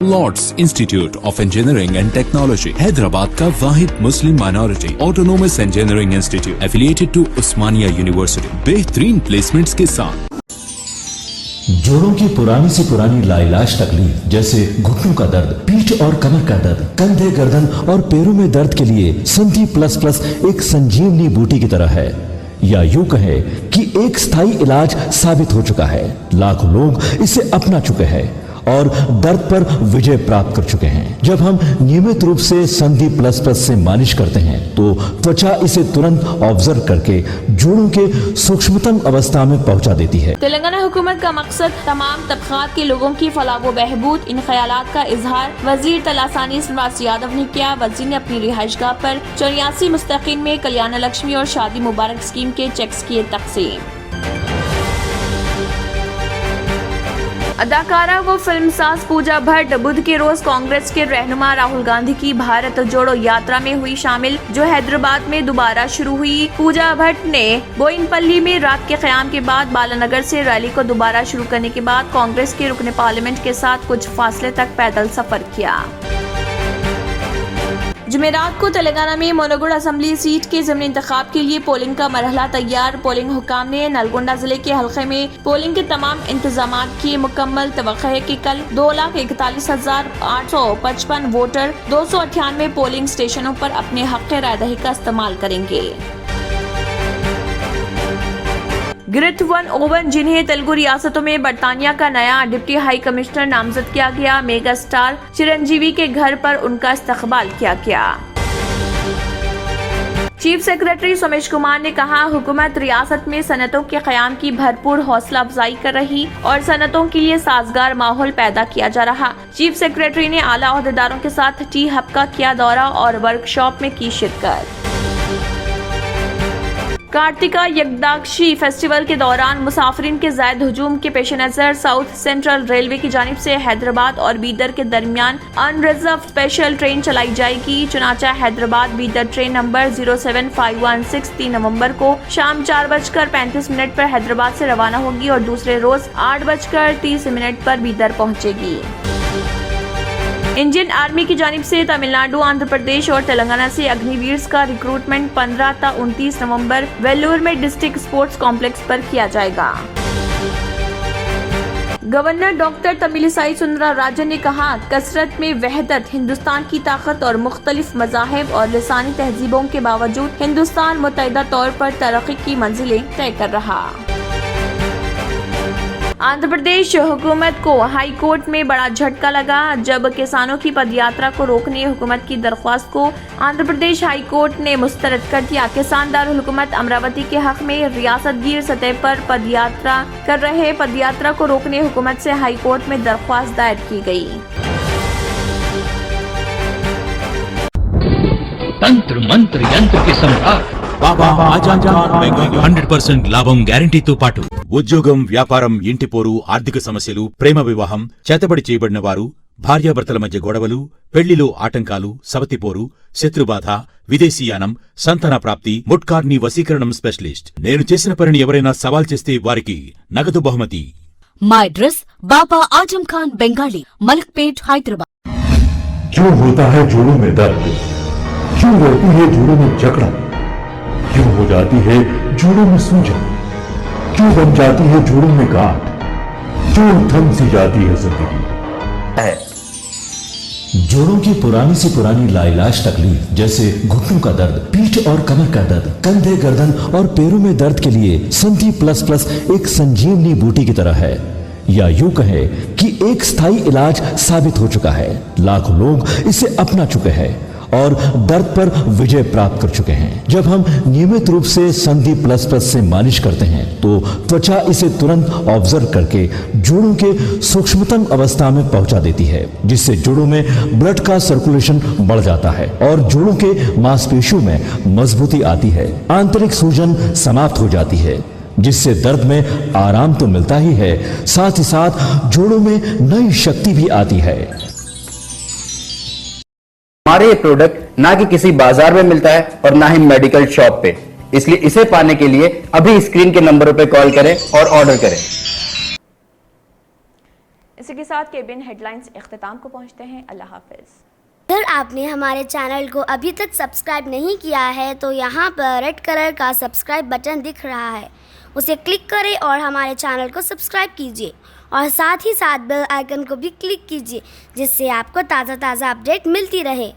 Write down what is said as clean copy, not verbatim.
Lord's Institute of Engineering and Technology Hyderabad का वाहिद Muslim minority autonomous engineering institute affiliated to Osmania university बेहतरीन placements के साथ। जोड़ों की पुरानी से पुरानी लाइलाज तकलीफ जैसे घुटनों का दर्द, पीठ और कमर का दर्द, कंधे, गर्दन और पैरों में दर्द के लिए संधि प्लस प्लस एक संजीवनी बूटी की तरह है, या यूं कहे कि एक स्थायी इलाज साबित हो चुका है। लाखों लोग इसे अपना चुके हैं और दर्द पर विजय प्राप्त कर चुके हैं। जब हम नियमित रूप से संधि प्लस प्लस से मालिश करते हैं तो त्वचा इसे तुरंत ऑब्जर्व करके जोड़ों के सूक्ष्मतम अवस्था में पहुंचा देती है। तेलंगाना हुकूमत का मकसद तमाम तबकात के लोगों की फलाह व बहबूद। इन ख्यालात का इजहार वजीर तलासानी श्रीनिवास यादव ने किया। वजीर ने अपनी रिहाइशगाह पर 84 मुस्तकीन में कल्याण लक्ष्मी और शादी मुबारक स्कीम के चेक्स किए तकसीम। अदाकारा व फिल्मसाज पूजा भट्ट बुध के रोज कांग्रेस के रहनुमा राहुल गांधी की भारत जोड़ो यात्रा में हुई शामिल, जो हैदराबाद में दोबारा शुरू हुई। पूजा भट्ट ने बोयिनपल्ली में रात के क़याम के बाद बालानगर से रैली को दोबारा शुरू करने के बाद कांग्रेस के रुकने पार्लियामेंट के साथ कुछ फासले तक पैदल सफर किया। जुमेरात को तेलंगाना में मोनोगुड असेंबली सीट के ज़मीनी इंतखाब के लिए पोलिंग का मरहला तैयार। पोलिंग हुकाम ने नलगोंडा जिले के हल्के में पोलिंग के तमाम इंतजाम किए मुकम्मल। तवक्को है कि कल 2,41,855 वोटर 298 पोलिंग स्टेशनों पर अपने हक़ रायदही का इस्तेमाल करेंगे। गिरथ वन ओवन, जिन्हें तेलुगु रियासतों में बरतानिया का नया डिप्टी हाई कमिश्नर नामजद किया गया। मेगा स्टार चिरंजीवी के घर पर उनका इस्तकबाल किया गया। चीफ सेक्रेटरी सोमेश कुमार ने कहा, हुकूमत रियासत में सनतों के क़याम की भरपूर हौसला अफजाई कर रही और सनतों के लिए साजगार माहौल पैदा किया जा रहा। चीफ सेक्रेटरी ने आला ओहदेदारों के साथ टी हब का किया दौरा और वर्कशॉप में की शिरकत। कार्तिका यकदाक्षी फेस्टिवल के दौरान मुसाफिरीन के ज़ायद हुजूम के पेश नज़र साउथ सेंट्रल रेलवे की जानिब से हैदराबाद और बीदर के दरमियान अनरिजर्व स्पेशल ट्रेन चलाई जाएगी। चुनाचा हैदराबाद बीदर ट्रेन नंबर 07516 3 नवंबर को शाम 4:35 पर हैदराबाद से रवाना होगी और दूसरे रोज 8:30 पर बीदर पहुँचेगी। इंडियन आर्मी की जानिब से तमिलनाडु, आंध्र प्रदेश और तेलंगाना से अग्निवीर्स का रिक्रूटमेंट 15 ता 29 नवंबर वेल्लूर में डिस्ट्रिक्ट स्पोर्ट्स कॉम्प्लेक्स पर किया जाएगा। गवर्नर डॉक्टर तमिलिसाई सुंदरराजन ने कहा, कसरत में वहदत हिंदुस्तान की ताकत और मुख्तलिफ मज़ाहिब और लिसानी तहजीबों के बावजूद हिंदुस्तान मुतहदा तौर पर तरक्की की मंजिलें तय कर रहा। आंध्र प्रदेश हुकूमत को हाई कोर्ट में बड़ा झटका लगा, जब किसानों की पदयात्रा को रोकने हुकूमत की दरख्वास्त को आंध्र प्रदेश हाई कोर्ट ने मुस्तरद कर दिया। किसान दारुल हुकूमत अमरावती के हक में रियासतगीर सतह पर पदयात्रा कर रहे पदयात्रा को रोकने हुकूमत से हाई कोर्ट में दरख्वास्त दायर की गई। तंत्र मंत्र यंत्र के सम्राट బాబా ఆజం ఖాన్ బెంగాలీ 100% లాభం గ్యారంటీతో పాటు ఉద్యోగం, వ్యాపారం, ఇంటి పోరు, ఆర్థిక సమస్యలు, ప్రేమ వివాహం, చేతబడి చేయబడిన వారు, భార్యాభర్తల మధ్య గొడవలు, పెళ్లిలో ఆటంకాలు, సవతిపోరు, శత్రుబాధ, విదేశీయానం, సంతాన ప్రాప్తి, ముట్కార్ని వశీకరణం స్పెషలిస్ట్। నేను చేసిన పనిని ఎవరైనా సవాల్ చేస్తే వారికి నగదు బహుమతి। మా అడ్రస్ బాబా ఆజం ఖాన్ బెంగాలీ, మలక్పేట్, हैदराबाद। क्यों होता है जोड़ों में दर्द, क्यों रहती है जोड़ों में जकड़न, क्यों हो जाती है जोड़ों में सूजन, क्यों बन जाती है जोड़ों में गांठ, क्यों थम सी जाती है जिंदगी। जोड़ों की पुरानी से पुरानी लाइलाज तकलीफ जैसे घुटनों का दर्द, पीठ और कमर का दर्द, कंधे, गर्दन और पैरों में दर्द के लिए संधि प्लस प्लस एक संजीवनी बूटी की तरह है, या यूं कहे कि एक स्थायी इलाज साबित हो चुका है। लाखों लोग इसे अपना चुके हैं और दर्द पर विजय प्राप्त कर चुके हैं। जब हम नियमित रूप से संधि प्लस प्लस से मालिश करते हैं तो त्वचा इसे तुरंत ऑब्जर्व करके जोड़ों के सूक्ष्मतम अवस्था में पहुंचा देती है, जिससे जोड़ों में ब्लड का सर्कुलेशन बढ़ जाता है और जोड़ों के मांसपेशियों में मजबूती आती है। आंतरिक सूजन समाप्त हो जाती है, जिससे दर्द में आराम तो मिलता ही है, साथ ही साथ जोड़ों में नई शक्ति भी आती है। हमारे ये प्रोडक्ट ना कि किसी बाजार में मिलता है और ना ही मेडिकल शॉप पे, इसलिए इसे पाने के लिए अभी स्क्रीन के नंबरों पे कॉल करें और ऑर्डर करें। इसी के साथ केबिन हेडलाइंस इख्तिताम को पहुंचते हैं। अल्लाह हाफिज। अगर आपने हमारे चैनल को अभी तक सब्सक्राइब नहीं किया है तो यहाँ पर रेड कलर का सब्सक्राइब बटन दिख रहा है, उसे क्लिक करें और हमारे चैनल को सब्सक्राइब कीजिए और साथ ही साथ बेल आइकन को भी क्लिक कीजिए, जिससे आपको ताज़ा अपडेट मिलती रहे।